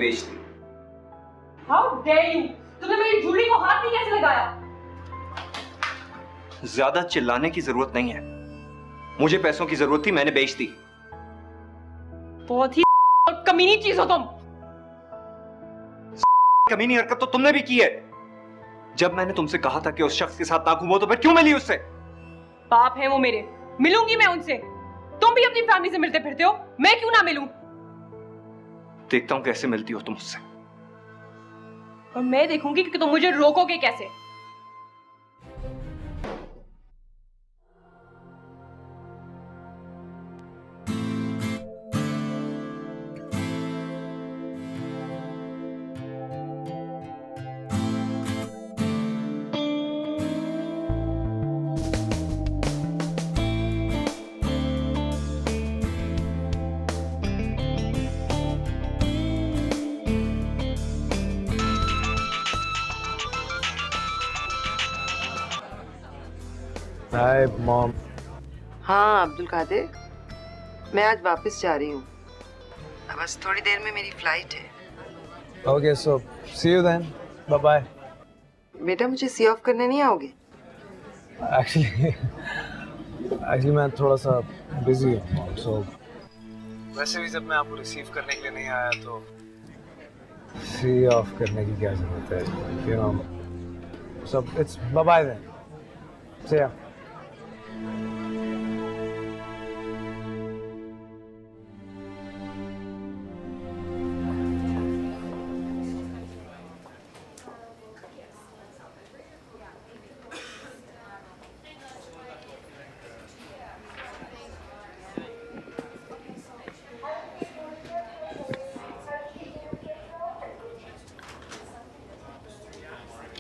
बेच दी। How dare you? तुमने मेरी ज्वेलरी को हाथ नहीं कैसे लगाया? ज्यादा चिल्लाने की जरूरत नहीं है। मुझे पैसों की जरूरत थी, मैंने बेच दी। बहुत ही कमीनी चीज हो तुम। कमीनी हरकत तो तुमने भी की है। जब मैंने तुमसे कहा था कि उस शख्स के साथ ना घूमो तो फिर क्यों मिली उससे? बाप है वो मेरे, मिलूंगी मैं उनसे। तुम भी अपनी फैमिली से मिलते फिरते हो, मैं क्यों ना मिलूं? देखता हूं कैसे मिलती हो तुम उससे। और मैं देखूंगी कि तुम मुझे रोकोगे कैसे। Hi mom. हाँ अब्दुल कादिर, मैं आज वापस जा रही हूँ। बस थोड़ी देर में मेरी फ्लाइट है। Okay so see you then, bye bye. बेटा मुझे सी ऑफ करने नहीं आओगे? एक्चुअली मैं थोड़ा सा बिजी हूँ, सो वैसे भी जब मैं आपको रिसीव करने के लिए नहीं आया तो सी ऑफ करने की क्या जरूरत है, you know. So it's bye bye then, see ya.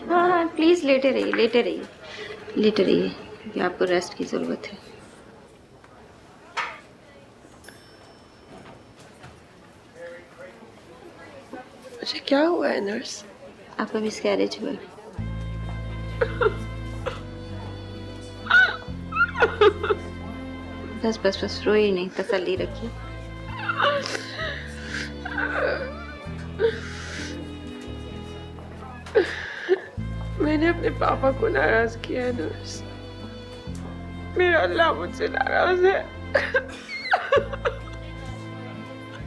हाँ हाँ प्लीज़ लेटे रहिए, लेटे रहिए, लेटे रहिए, क्योंकि आपको रेस्ट की ज़रूरत है। अच्छा क्या हुआ है नर्स? आपका मिसकैरेज हुआ है। बस बस बस रोइए नहीं, तसल्ली रखिए। मैंने अपने पापा को नाराज किया है नर्स। मेरा अल्लाह मुझसे नाराज है।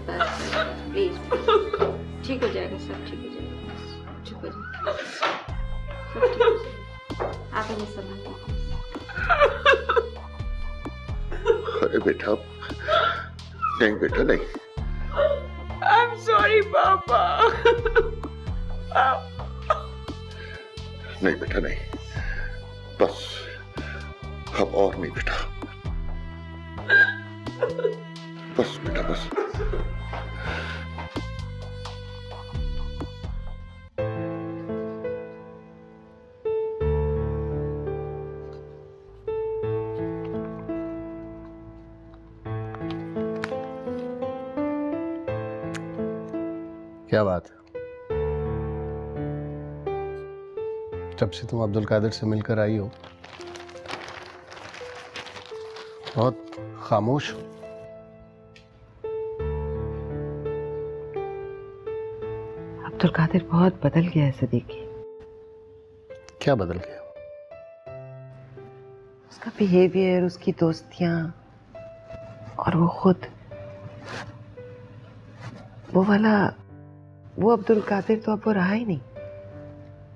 बस प्लीज, ठीक हो जाएगा, सब ठीक हो जाएगा, बस चुप हो जाइए, सब ठीक हो जाएगा। आप हमें संभालिए। अरे बेटा, नहीं बेटा नहीं। I'm sorry पापा। नहीं बेटा नहीं, बस अब और नहीं बेटा, बस बेटा बस। क्या बात है? जब से तुम अब्दुल कादिर से मिलकर आई हो बहुत खामोश हो। अब्दुल कादिर बहुत बदल गया है सदीकी। क्या बदल गया? उसका बिहेवियर, उसकी दोस्तियां और वो खुद, वो अब्दुल कादिर तो अब वो रहा ही नहीं।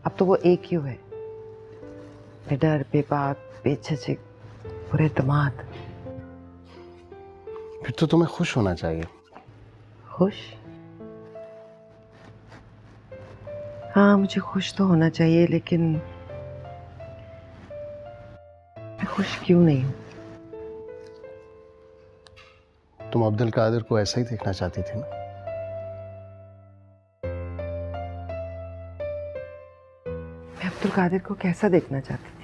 अब तो वो एक ही है, निडर, बेबाक, बेझिझक, पुरएतमाद। फिर तो तुम्हें खुश होना चाहिए। खुश? हाँ मुझे खुश तो होना चाहिए, लेकिन मैं खुश क्यों नहीं हूँ? तुम अब्दुल कादिर को ऐसा ही देखना चाहती थी ना? मैं अब्दुल कादिर को कैसा देखना चाहती थी?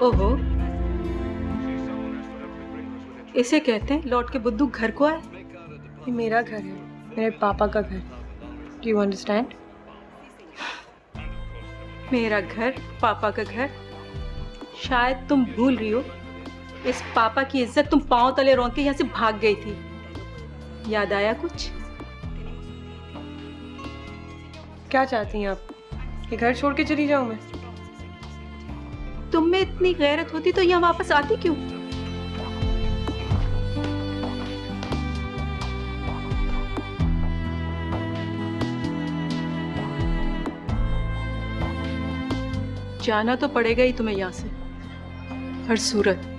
ओहो, इसे कहते हैं लौट के बुद्धू घर को आए। ये मेरा घर है, मेरे पापा का घर। Do you understand? मेरा घर, पापा का घर। शायद तुम भूल रही हो, इस पापा की इज्जत तुम पांव तले रौंद के यहाँ से भाग गई थी। याद आया कुछ? क्या चाहती हैं आप? ये घर छोड़ के चली जाऊं मैं? तुम में इतनी गैरत होती तो यहाँ वापस आती क्यों? जाना तो पड़ेगा ही तुम्हें यहाँ से, हर सूरत।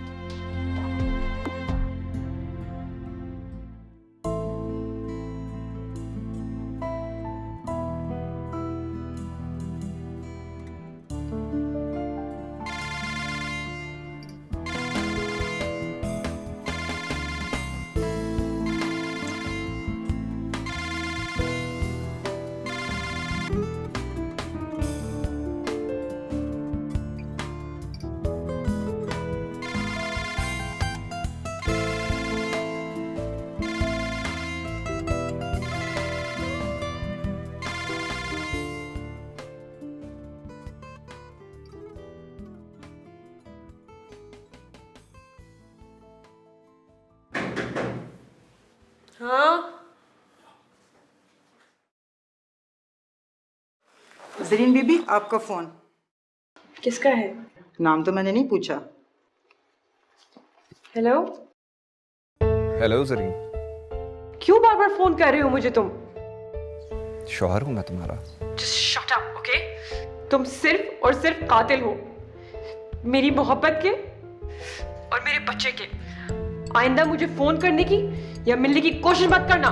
हाँ, जरीन बीबी, आपका फोन। किसका है? नाम तो मैंने नहीं पूछा। हेलो? हेलो जरीन। क्यों बार बार फोन कर रहे हो मुझे तुम? शौहर हूं मैं तुम्हारा। Just shut up, okay? तुम सिर्फ और सिर्फ कातिल हो, मेरी मोहब्बत के और मेरे बच्चे के। आइंदा मुझे फोन करने की या मिलने की कोशिश मत करना।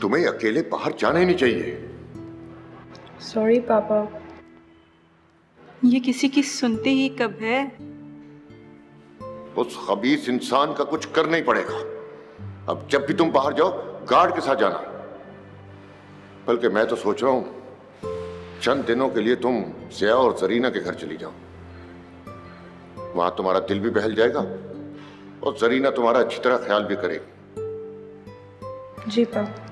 तुम्हें अकेले बाहर जाना ही नहीं चाहिए। सॉरी पापा। ये किसी की सुनते ही कब है। उस खबीस इंसान का कुछ करना ही पड़ेगा। अब जब भी तुम बाहर जाओ गार्ड के साथ जाना। बल्कि मैं तो सोच रहा हूं चंद दिनों के लिए तुम ज़िया और जरीना के घर चली जाओ। वहां तुम्हारा दिल भी बहल जाएगा और जरीना तुम्हारा अच्छी तरह ख्याल भी करेगी। जी पापा।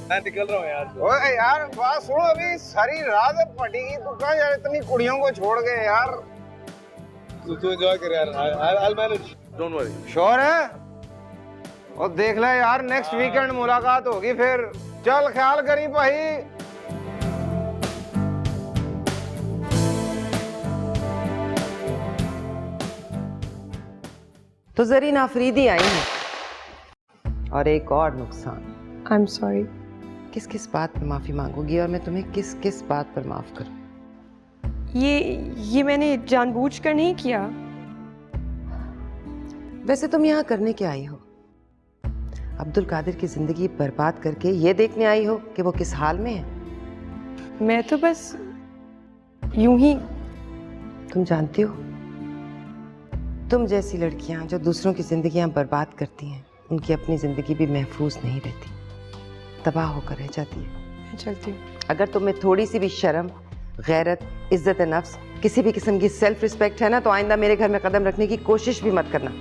मैं निकल रहा हूँ यार। ओए यार बात सुनो, अभी सारी रात पड़ेगी, तू कहाँ यार इतनी कुड़ियों को छोड़ गए यार। तू एंजॉय कर यार, I'll manage, don't worry। Sure है? और देख ले यार, नेक्स्ट वीकेंड मुलाकात होगी फिर। चल ख्याल करी भाई। तो जरीन आफरीदी आई है और एक और नुकसान। I am sorry. किस किस बात पर माफी मांगोगी और मैं तुम्हें किस किस बात पर माफ करूं? ये मैंने जानबूझकर नहीं किया। वैसे तुम यहाँ करने क्या आई हो? अब्दुल कादिर की जिंदगी बर्बाद करके ये देखने आई हो कि वो किस हाल में है? मैं तो बस यूं ही। तुम जानती हो, तुम जैसी लड़कियां जो दूसरों की जिंदगियां बर्बाद करती हैं, उनकी अपनी जिंदगी भी महफूज नहीं रहती, तबाह होकर रह जाती है। मैं चलती हूँ। अगर तुम्हें थोड़ी सी भी शर्म, गैरत, इज्जत नफ्स, किसी भी किस्म की सेल्फ रिस्पेक्ट है ना, तो आइंदा मेरे घर में कदम रखने की कोशिश भी मत करना।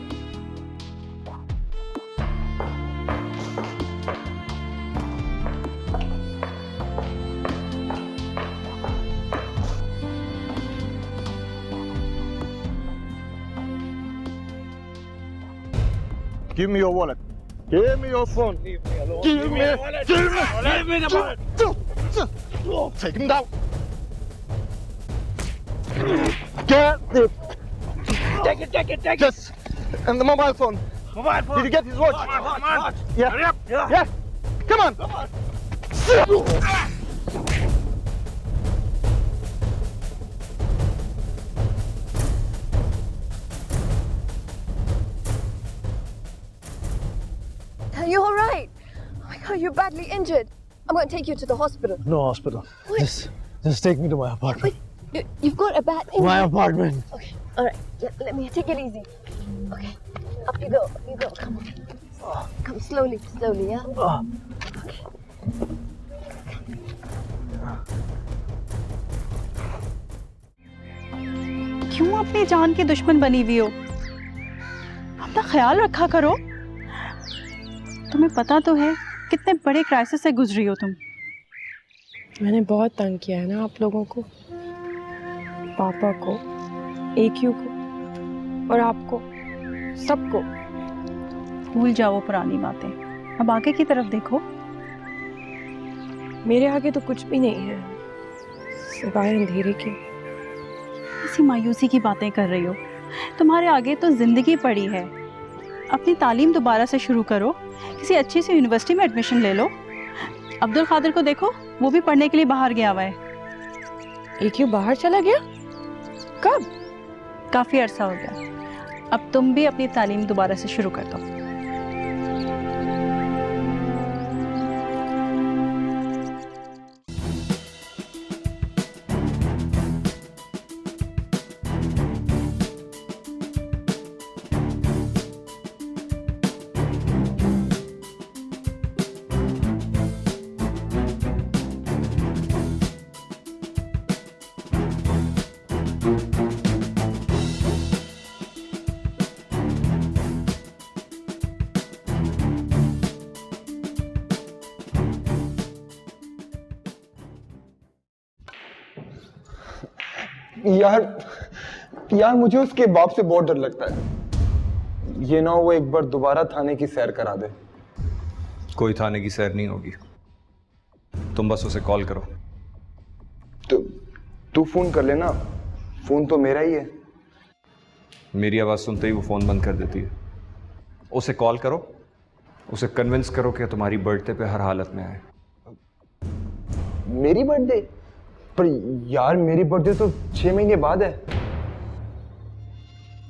Give me your wallet. Give me your phone. Leave me alone. Give me your wallet. Give me the wallet. Take him down. Get it. Take it. Just and the mobile phone. Did you get his watch? Come on. Yeah. Hurry up. Yeah. Come on. Are you all right? Oh my God, you're badly injured. I'm going to take you to the hospital. No hospital. Just take me to my apartment. You've got a bad injury. My apartment. Okay, all right. Let me take it easy. Okay, up you go. Come on. Come slowly, yeah? Okay. क्यों अपनी जान की दुश्मन बनी हुई हो? अपना ख्याल रखा करो। तुम्हें पता तो है कितने बड़े क्राइसिस से गुजरी हो तुम। मैंने बहुत तंग किया है ना आप लोगों को, पापा को, AQ को और आपको, सबको। भूल जाओ पुरानी बातें, अब आगे की तरफ देखो। मेरे आगे तो कुछ भी नहीं है सिवाय अंधेरे के। इसी मायूसी की बातें कर रही हो? तुम्हारे आगे तो जिंदगी पड़ी है। अपनी तालीम दोबारा से शुरू करो, किसी अच्छी सी यूनिवर्सिटी में एडमिशन ले लो। अब्दुल कादिर को देखो, वो भी पढ़ने के लिए बाहर गया हुआ है। AQ बाहर चला गया? कब? काफ़ी अरसा हो गया। अब तुम भी अपनी तालीम दोबारा से शुरू कर दो। यार मुझे उसके बाप से बहुत डर लगता है। ये ना वो एक बार दोबारा थाने की सैर करा दे। कोई थाने की सैर नहीं होगी, तुम बस उसे कॉल करो। तो तू फोन कर लेना, फोन तो मेरा ही है। मेरी आवाज सुनते ही वो फोन बंद कर देती है। उसे कॉल करो, उसे कन्विंस करो कि तुम्हारी बर्थडे पे हर हालत में आए। मेरी बर्थडे? पर यार मेरी बर्थडे तो 6 महीने बाद है।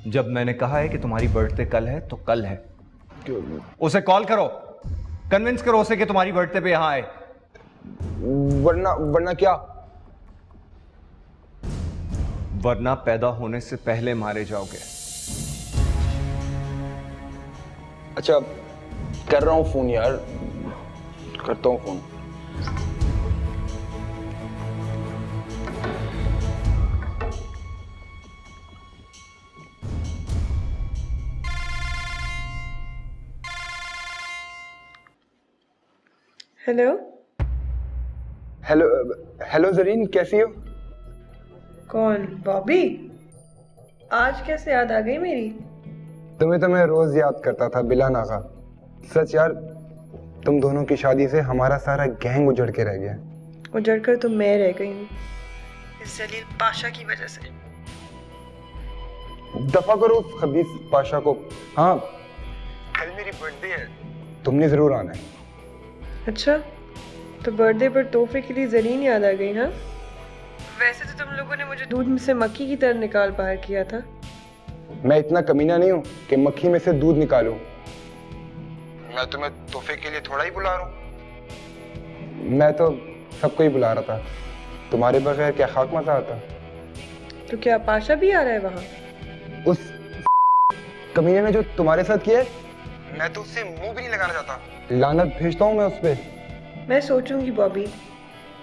जब मैंने कहा है कि तुम्हारी बर्थडे कल है तो कल है। उसे कॉल करो, कन्विंस करो उसे कि तुम्हारी बर्थडे पे यहां आए। वरना क्या? वरना पैदा होने से पहले मारे जाओगे। अच्छा कर रहा हूं फोन यार, करता हूं phone. Hello hello hello Zareen, कैसी हो? कौन? बॉबी? आज कैसे याद आ गई मेरी? तुम्हें तो मैं रोज याद करता था बिला नागा। सच यार, तुम दोनों की शादी से हमारा सारा गैंग उजड़ के रह गया। उजड़ कर तो मैं रह गई हूँ इस जलील पाशा की वजह से। दफा करो उस खबीस पाशा को। हाँ, कल मेरी बर्थडे है, तुमने जरूर आना है। अच्छा, तो बर्थडे पर तोहफे के लिए जरीन याद आ गई, हाँ? वैसे तो तुम लोगों ने मुझे दूध में से मक्खी की तरह निकाल बाहर किया था। मैं इतना कमीना नहीं हूँ कि मक्खी में से दूध निकालूं। मैं तुम्हें तोहफे के लिए थोड़ा ही बुला रहा हूँ। मैं तो सबको ही बुला रहा था, तुम्हारे बगैर क्या खाक मजा आता। तो क्या पाशा भी आ रहा है वहाँ? उस कमीने ने जो तुम्हारे साथ किया है, मैं तो उससे मुंह भी नहीं लगाना चाहता। लानत भेजता हूँ मैं उस पे। मैं सोचूंगी बॉबी,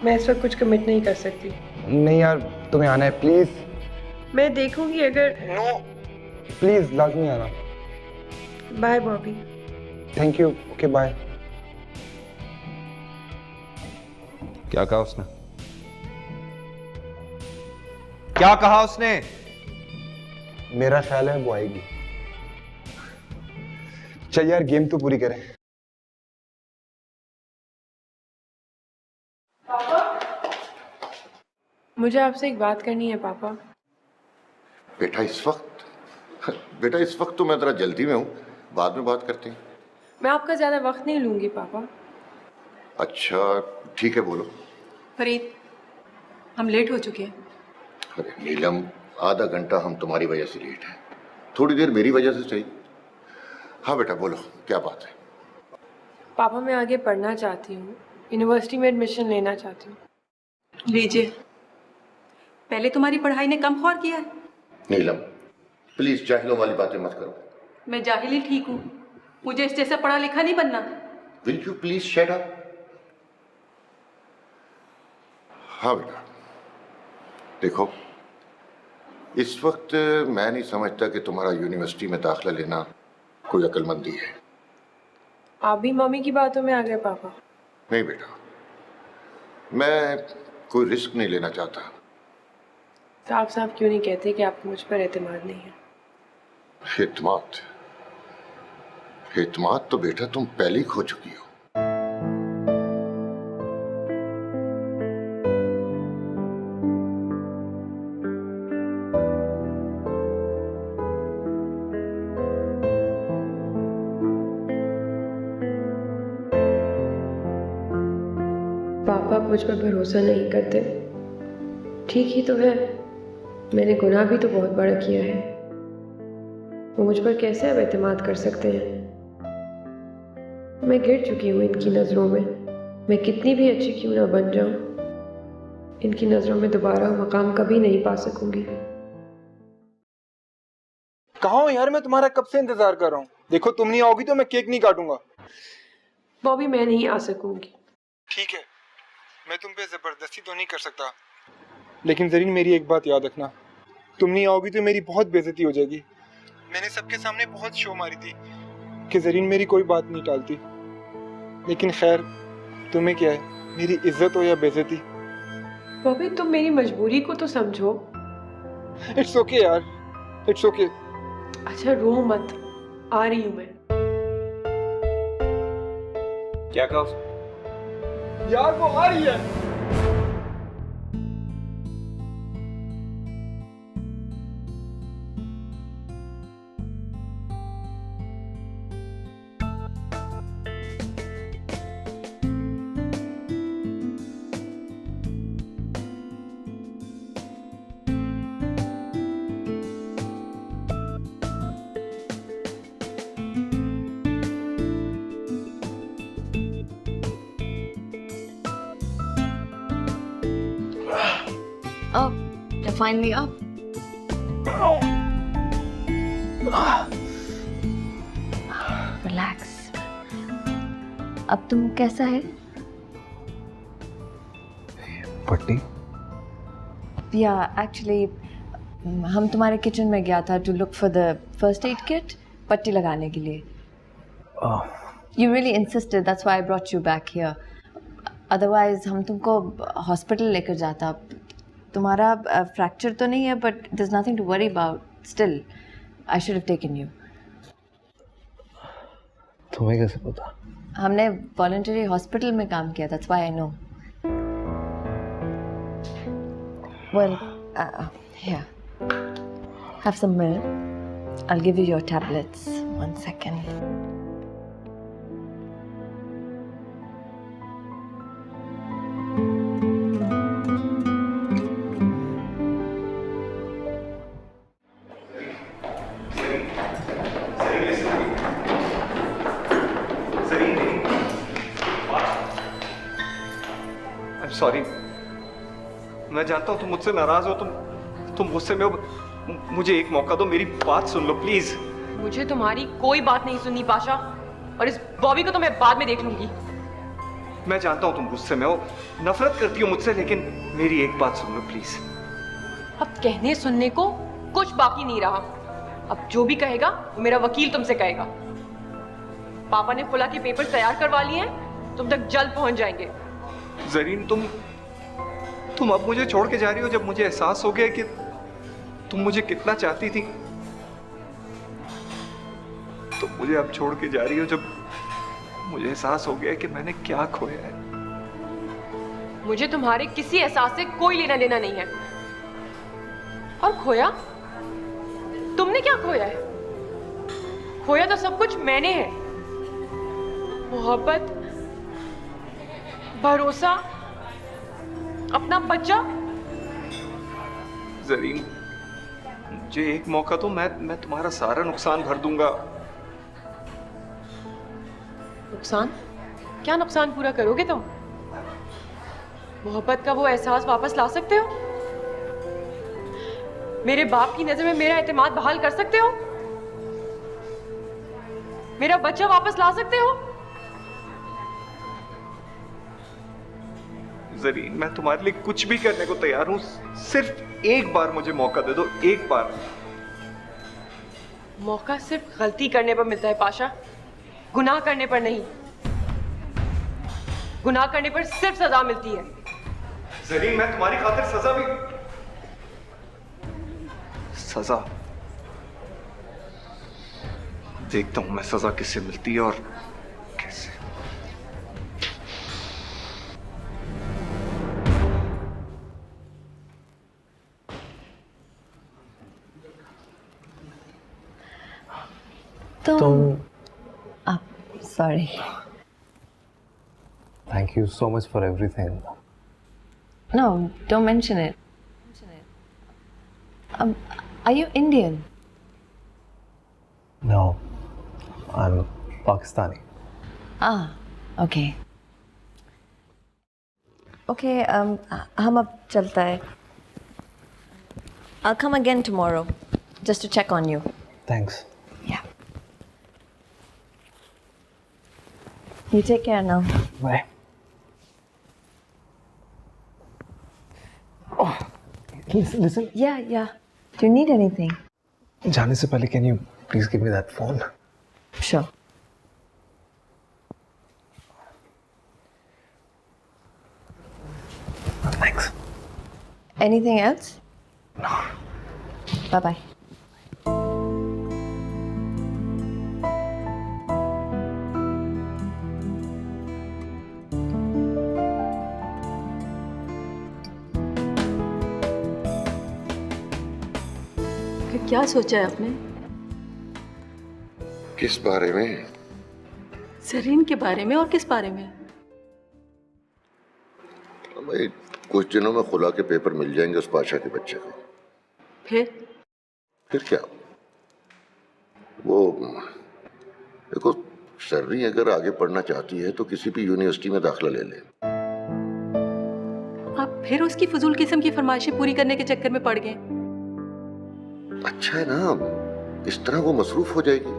मैं इस वक्त कुछ कमिट नहीं कर सकती। नहीं यार, तुम्हें आना है प्लीज। मैं देखूंगी अगर। नो प्लीज, लाजमी आना। Bye Bobby. Thank you, okay bye. क्या कहा उसने? क्या कहा उसने? मेरा ख्याल है वो आएगी। चल यार, गेम तो पूरी करें। मुझे आपसे एक बात करनी है पापा। बेटा इस वक्त तो मैं जरा जल्दी में हूँ, बाद में बात करते हैं। मैं आपका ज्यादा वक्त नहीं लूंगी पापा। अच्छा ठीक है, बोलो। फरीद, हम लेट हो चुके हैं। अरे नीलम, आधा घंटा हम तुम्हारी वजह से लेट हैं, थोड़ी देर मेरी वजह से चाहिए। हाँ बेटा बोलो, क्या बात है? पापा मैं आगे पढ़ना चाहती हूँ, यूनिवर्सिटी में एडमिशन लेना चाहती हूँ। लीजिए, पहले तुम्हारी पढ़ाई ने कम खौर किया है। नीलम प्लीज जाहिलों वाली बातें मत करो। मैं जाहिल ही ठीक हूँ, मुझे इस जैसा पढ़ा लिखा नहीं बनना। Will you please shut up? हाँ बेटा देखो, इस वक्त मैं नहीं समझता कि तुम्हारा यूनिवर्सिटी में दाखिला लेना कोई अक्लमंदी है। आप भी मम्मी की बातों में आ गए पापा। नहीं बेटा, मैं कोई रिस्क नहीं लेना चाहता। साफ साफ क्यों नहीं कहते कि आपको मुझ पर एतमाद नहीं है? एतमाद तो बेटा तुम पहले ही खो चुकी हो। पापा मुझ पर भरोसा नहीं करते। ठीक ही तो है, मैंने गुनाह भी तो बहुत बड़ा किया है। वो मुझ पर कैसे अब एतमाद कर सकते हैं? मैं गिर चुकी हूँ इनकी नज़रों में। मैं कितनी भी अच्छी क्यों ना बन जाऊं, इनकी नज़रों में दोबारा मकाम कभी नहीं पा सकूंगी। कहाँ हो यार? मैं तुम्हारा कब से इंतजार कर रहा हूँ। देखो तुम नहीं आओगी तो मैं केक नहीं काटूंगा। बॉबी मैं नहीं आ सकूंगी। ठीक है, मैं तुम पे जबरदस्ती तो नहीं कर सकता, लेकिन जरीन मेरी एक बात याद रखना, तुम नहीं आओगी तो मेरी बहुत बेइज्जती हो जाएगी। मैंने सबके सामने बहुत शो मारी थी कि जरीन मेरी कोई बात नहीं टालती, लेकिन खैर तुम्हें क्या है, मेरी इज्जत हो या बेइज्जती। बॉबी तुम मेरी मजबूरी को तो समझो। इट्स ओके यार, इट्स ओके। अच्छा रो मत, आ रही हूँ मैं। क्या कहा उसने? यार वो आ रही है। Oh, you're finally up. Relax. अब तुम कैसा है? पट्टी? Yeah, actually, हम तुम्हारे किचन में गया था to look for the first aid kit, पट्टी लगाने के लिए. You really insisted, that's why I brought you back here. Otherwise हम तुमको हॉस्पिटल लेकर जाता। तुम्हारा फ्रैक्चर तो नहीं है, but there is nothing to worry about. Still I should have taken you. तुम्हें कैसे पता? हमने वॉलंटरी हॉस्पिटल में काम किया, that's why I know. Well here, have some milk. I'll give you your tablets. 1 second. I'm sorry. मैं जानता हूँ तुम मुझसे नाराज हो, तुम गुस्से में हो। मुझे एक मौका दो, मेरी बात सुन लो प्लीज। मुझे तुम्हारी कोई बात नहीं सुननी पाशा, और इस बॉबी को तो मैं बाद में देख लूंगी। मैं जानता हूँ तुम गुस्से में हो, नफरत करती हो मुझसे, लेकिन मेरी एक बात सुन लो प्लीज। अब कहने सुनने को कुछ बाकी नहीं रहा। अब जो भी कहेगा वो मेरा वकील तुमसे कहेगा। पापा ने फुला के पेपर तैयार करवा लिए हैं, तुम तक जल्द पहुंच जाएंगे। जरीन, तुम अब मुझे छोड़ के जा रही हो जब मुझे एहसास हो गया कि तुम मुझे कितना चाहती थी। तुम मुझे अब छोड़ के जा रही हो जब मुझे एहसास हो गया कि मैंने क्या खोया है। मुझे तुम्हारे किसी एहसास से कोई लेना देना नहीं है। और खोया? तुमने क्या खोया है? खोया तो सब कुछ मैंने है। मोहब्बत, भरोसा, अपना बच्चा। जरीन, मुझे एक मौका तो मैं तुम्हारा सारा नुकसान भर दूंगा। नुकसान? क्या नुकसान पूरा करोगे तुम? मोहब्बत का वो एहसास वापस ला सकते हो? मेरे बाप की नजर में मेरा एतमाद बहाल कर सकते हो? मेरा बच्चा वापस ला सकते हो? जरीन, मैं तुम्हारे लिए कुछ भी करने को तैयार हूं, सिर्फ एक बार मुझे मौका दे दो, एक बार। मौका सिर्फ गलती करने पर मिलता है पाशा, गुनाह करने पर नहीं। गुनाह करने पर सिर्फ सजा मिलती है। जरीन, मैं तुम्हारी खातिर सजा देखता हूं मैं सजा किससे मिलती है और कैसे। Sorry. Thank you so much for everything. No, don't mention it. Are you Indian? No, I'm Pakistani. Ah, okay. Okay, हम अब चलता है. I'll come again tomorrow, just to check on you. Thanks. Yeah. You take care now. Bye. Oh, listen. Yeah. Do you need anything? जाने से पहले can you please give me that phone? Sure. Thanks. Anything else? No. Bye-bye. क्या सोचा है आपने? किस बारे में? जरीन के बारे में। और किस बारे में? भाई, कुछ दिनों में खुला के पेपर मिल जाएंगे उस पाशा के बच्चे को। फिर क्या? वो देखो, सर्री अगर आगे पढ़ना चाहती है तो किसी भी यूनिवर्सिटी में दाखिला ले ले। आप फिर उसकी फजूल किस्म की फरमाइशें पूरी करने के चक्कर में पड़ गए। अच्छा है ना, इस तरह वो मसरूफ हो जाएगी।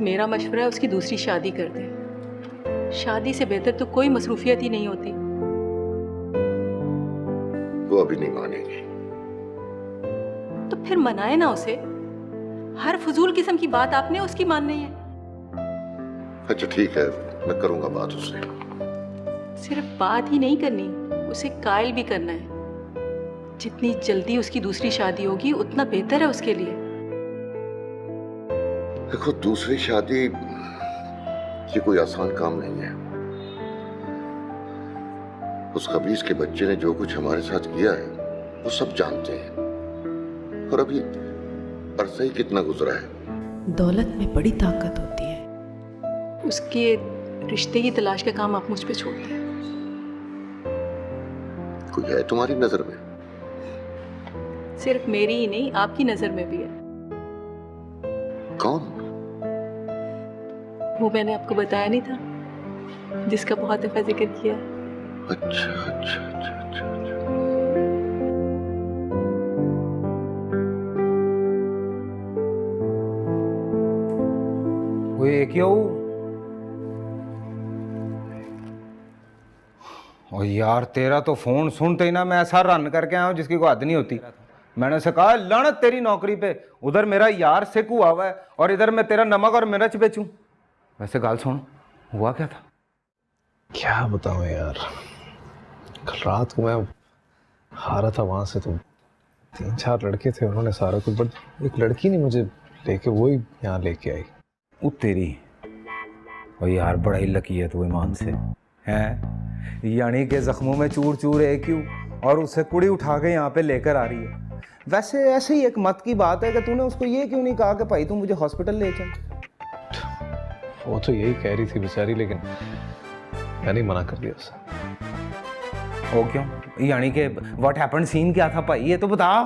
मेरा मशवरा है उसकी दूसरी शादी कर दे। शादी से बेहतर तो कोई मसरूफियत ही नहीं होती। वो अभी नहीं मानेगी। तो फिर मनाए ना उसे। हर फजूल किस्म की बात आपने उसकी माननी है। अच्छा ठीक है, मैं करूंगा बात उससे। सिर्फ बात ही नहीं करनी, उसे कायल भी करना है। जितनी जल्दी उसकी दूसरी शादी होगी उतना बेहतर है उसके लिए। देखो, दूसरी शादी ये कोई आसान काम नहीं है। उस खबीस के बच्चे ने जो कुछ हमारे साथ किया है वो सब जानते हैं, और अभी अरसा ही कितना गुजरा है। दौलत में बड़ी ताकत होती है। उसके रिश्ते की तलाश का काम आप मुझ पे छोड़ दें। कोई है तुम्हारी नजर में? सिर्फ मेरी ही नहीं, आपकी नजर में भी है। कौन? वो मैंने आपको बताया नहीं था, जिसका बहुत दफा जिक्र किया। अच्छा अच्छा अच्छा अच्छा, अच्छा। वो क्यों? और यार तेरा तो फोन सुनते ही ना मैं ऐसा रन करके आया हूँ जिसकी कोई हद नहीं होती। मैंने उसे कहा लानत तेरी नौकरी पे, उधर मेरा यार सिक हुआ हुआ है और इधर मैं तेरा नमक और मिर्च बेचूं। वैसे गाल सुन, हुआ क्या था? क्या बताऊं यार, कल रात को मैं आ रहा था वहाँ से, तो 3-4 लड़के थे, उन्होंने सारा कुछ, बट एक लड़की ने मुझे लेके वही यहाँ लेके आई। वो तेरी, और यार बड़ा ही लकी है तू ईमान से, हैं? यानी के जख्मों में चूर चूर है क्यों, और उसे कुड़ी उठा के यहाँ पे लेकर आ रही है। वैसे ऐसे ही एक मत की बात है कि तूने उसको ये क्यों नहीं कहा कि भाई तू मुझे हॉस्पिटल ले चल? वो तो यही कह रही थी बेचारी, लेकिन मैंने मना कर दिया उसे। ओ क्यों? यानी कि व्हाट हैपेंड, सीन क्या था भाई, ये तो बता।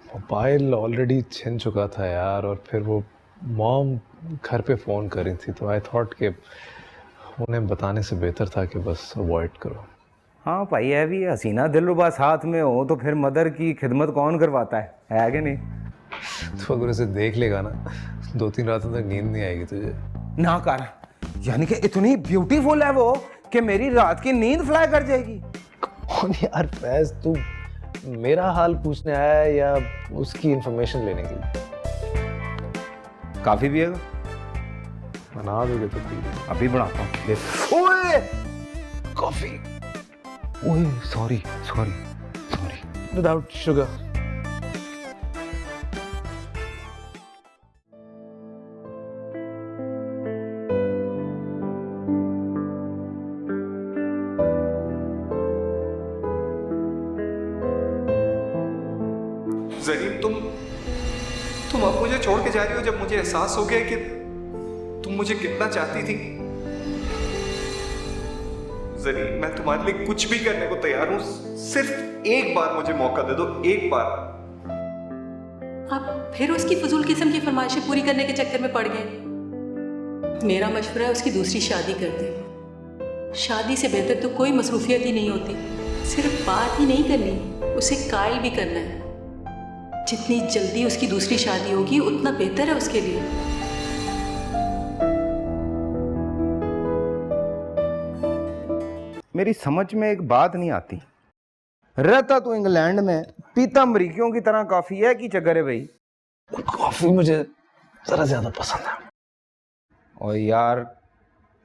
मोबाइल ऑलरेडी छिन चुका था यार, और फिर वो मॉम घर पे फ़ोन कर रही थी, तो आई थॉट कि उन्हें बताने से बेहतर था कि बस अवॉइड करो। हाँ भाई, है भी हसीना दिलरुबा साथ में हो तो फिर मदर की खिदमत कौन करवाता है कि नहीं? तो अगर उसे देख लेगा ना, 2-3 रातों तक नींद नहीं आएगी तुझे। ना कर, यानी कि इतनी ब्यूटीफुल है वो कि मेरी रात की नींद फ्लाई कर जाएगी। कौन यार फैज, तू मेरा हाल पूछने आया है या उसकी इंफॉर्मेशन लेने के लिए? काफी पिएगा? बना दोगे तो पी। अभी बनाता हूँ। ओए कॉफी ओए sorry sorry sorry, without sugar. Zareen, तुम अब मुझे छोड़ के जा रही हो जब मुझे एहसास हो गया कि तुम मुझे कितना चाहती थी। जरीन, मैं तुम्हारे लिए कुछ भी करने को तैयार हूं, सिर्फ एक बार मुझे मौका दे दो, एक बार। आप फिर उसकी फजूल किस्म की फरमाइशें पूरी करने के चक्कर में पड़ गए। मेरा मशवरा है उसकी दूसरी शादी कर दें। शादी से बेहतर तो कोई मसरूफियत ही नहीं होती। सिर्फ बात ही नहीं करनी, उसे कायल भी करना है। जितनी जल्दी उसकी दूसरी शादी होगी उतना बेहतर है उसके लिए। मेरी समझ में एक बात नहीं आती, रहता तो इंग्लैंड में, पीता अमरीकियों की तरह कॉफी है कि चक्कर है भाई? कॉफी मुझे जरा ज्यादा पसंद है। और यार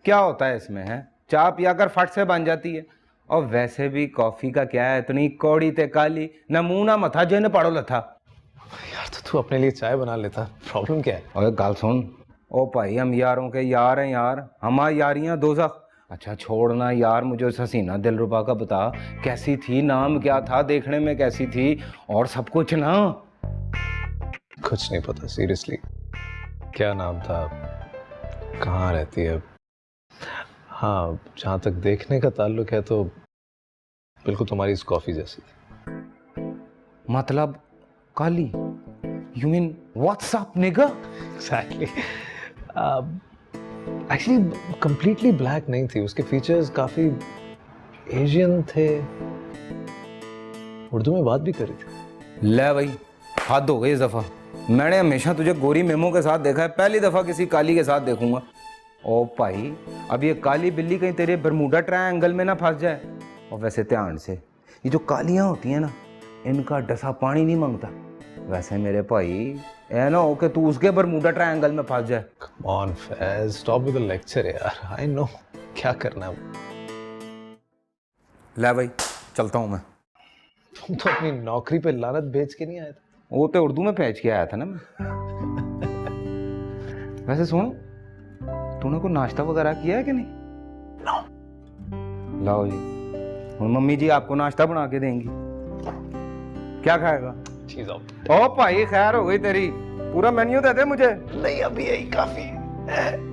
क्या होता है इसमें, है चाय पियाकर फट से बन जाती है। और वैसे भी कॉफी का क्या है, इतनी कौड़ी ते काली, न मुंह ना मथा जो न पड़ो लथा। यार तो तू अपने लिए चाय बना लेता, प्रॉब्लम क्या है? और गाल सुन, ओ भाई हम यारों के यार हैं यार, हमारी यारियां दोज़ख। अच्छा छोड़ना यार, मुझे उस हसीना दिलरुबा का बता, कैसी थी, नाम क्या था, देखने में कैसी थी, और सब कुछ ना? कुछ नहीं पता सीरियसली, क्या नाम था, कहाँ रहती है। हाँ, जहाँ तक देखने का ताल्लुक है तो बिल्कुल तुम्हारी इस कॉफी जैसी थी। मतलब काली? यू मीन व्हाट्सअप निगा? एग्जैक्टली। एक्चुअली कंप्लीटली ब्लैक नहीं थी, उसके फीचर्स काफी एशियन थे, उर्दू में बात भी करी थी। ले भाई, हद हो गई इस दफा। मैंने हमेशा तुझे गोरी मेमो के साथ देखा है, पहली दफा किसी काली के साथ देखूंगा। ओ भाई, अब ये काली बिल्ली कहीं तेरे बरमूडा ट्रायंगल में ना फंस जाए। और वैसे ध्यान से, ये जो कालियां होती हैं ना, इनका डसा पानी नहीं मांगता, वैसे मेरे भाई ऐ ना हो कि तू उसके बरमूडा ट्रायंगल में फंस जाए। Come on, Faiz, stop with the lecture यार. I know क्या करना है. ले भाई चलता हूँ मैं। तुम तो अपनी नौकरी पे लानत भेज के नहीं आए थे? वो तो उर्दू में भेज के आया था ना मैं। वैसे सुन, तूने कोई नाश्ता वगैरह किया है कि नहीं? लाओ जी, और मम्मी जी आपको नाश्ता बना के देंगी। क्या खाएगा? चीज़ आओ। ओ भाई खैर हो गई तेरी, पूरा मेन्यू दे दे मुझे। नहीं अभी यही काफी है।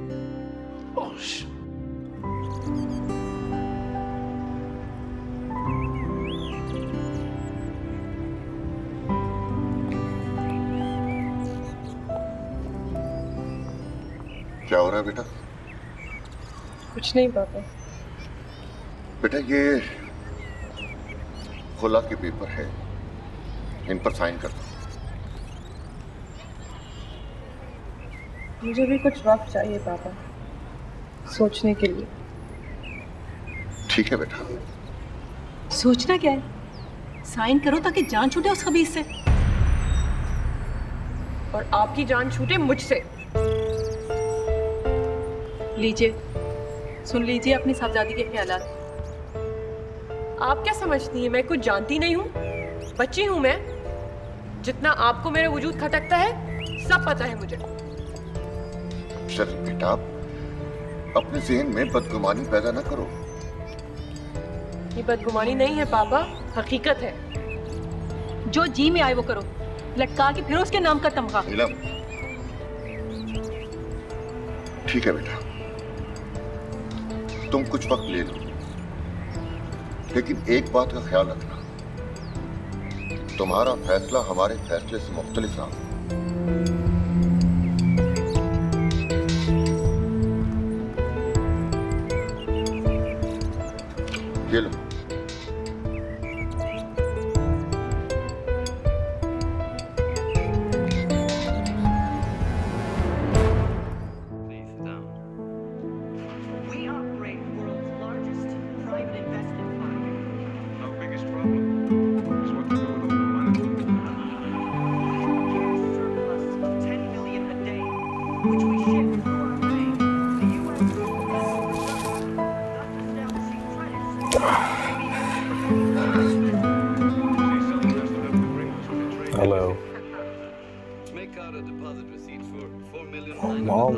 क्या हो रहा है बेटा? कुछ नहीं पापा। बेटा ये खुला के पेपर है, इन पर साइन कर दो। मुझे भी कुछ वक्त चाहिए पापा, सोचने के लिए। ठीक है बेटा। सोचना क्या है? साइन करो ताकि जान छूटे उस खबीज से। और आपकी जान छूटे मुझसे। लीजिए, सुन लीजिए अपनी साहबजादी के ख्यालात। आप क्या समझती हैं, मैं कुछ जानती नहीं हूँ? बच्ची हूँ मैं। जितना आपको मेरा वजूद खटकता है सब पता है मुझे। शर्म बेटा, अपने जहन में बदगुमानी पैदा ना करो। ये बदगुमानी नहीं है पापा, हकीकत है। जो जी में आए वो करो, लटका के फिर उसके नाम का तमगा। नीलम, ठीक है बेटा, तुम कुछ वक्त ले लो, लेकिन एक बात का ख्याल रखना, तुम्हारा फैसला हमारे फैसले से मुख्तलिफ रहा। ये लो। Hello. Mom,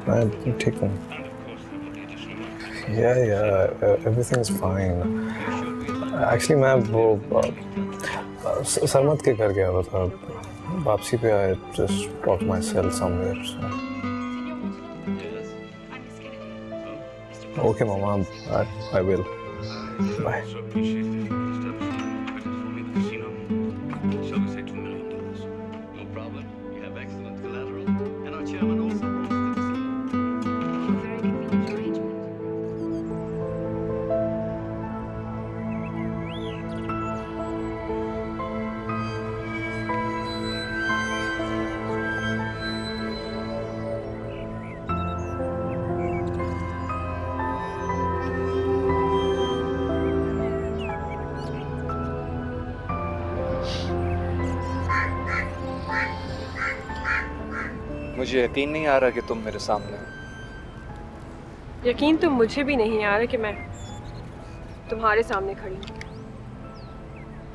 मैं ठीक हूँ। Yeah, everything is fine. Actually मैं वो सरमत के घर गया हुआ था। वापसी पे I just brought myself somewhere. So. Okay, Mama, I will. Bye. मुझे यकीन नहीं आ रहा कि तुम मेरे सामने हो। यकीन तो मुझे भी नहीं आ रहा कि मैं तुम्हारे सामने खड़ी हूँ।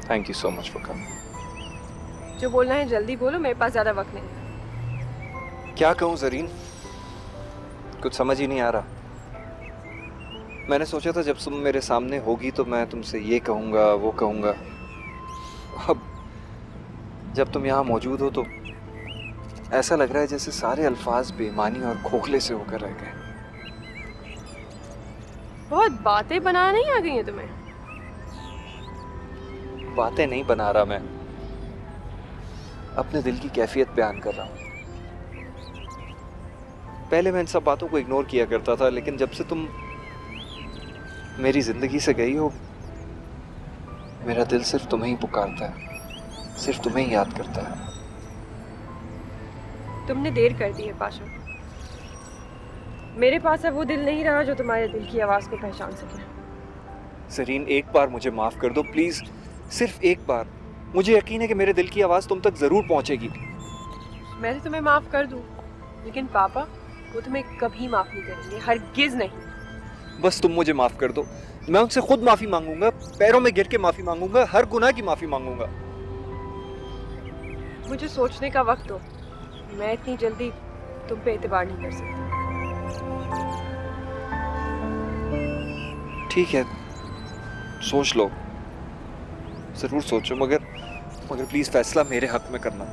Thank you so much for coming. जो बोलना है जल्दी बोलो, मेरे पास ज़्यादा वक्त नहीं है। क्या कहूँ ज़रीन, कुछ समझ ही नहीं आ रहा। मैंने सोचा था जब तुम मेरे सामने होगी तो मैं तुमसे ये कहूँगा वो कहूँगा। अब जब तुम यहाँ मौजूद हो तो ऐसा लग रहा है जैसे सारे अल्फाज बेईमानी और खोखले से होकर रह गए। बहुत बातें बनाना नहीं आ गई हैं तुम्हें? बातें नहीं बना रहा मैं, अपने दिल की कैफियत बयान कर रहा हूँ। पहले मैं इन सब बातों को इग्नोर किया करता था, लेकिन जब से तुम मेरी जिंदगी से गई हो, मेरा दिल सिर्फ तुम्हें ही पुकारता है, सिर्फ तुम्हें ही याद करता है। तुमने देर कर दी है पाशा। मेरे पास अब वो दिल नहीं रहा जो तुम्हारे दिल की आवाज़ को पहचान सके। ज़रीन, एक बार मुझे माफ़ कर दो प्लीज़, सिर्फ एक बार। मुझे यकीन है कि मेरे दिल की आवाज़ तुम तक ज़रूर पहुंचेगी। मैं तो तुम्हें माफ़ कर दूँ, लेकिन पापा वो तुम्हें कभी माफ़ नहीं करेंगे, हरगिज़ नहीं। बस तुम मुझे माफ़ कर दो, मैं उनसे खुद माफ़ी मांगूंगा, पैरों में गिर के माफ़ी मांगूंगा, हर गुनाह की माफ़ी मांगूंगा। मुझे सोचने का वक्त दो, मैं इतनी जल्दी तुम पे एतबार नहीं कर सकती। ठीक है, सोच लो, ज़रूर सोचो, मगर प्लीज़ फैसला मेरे हक में करना।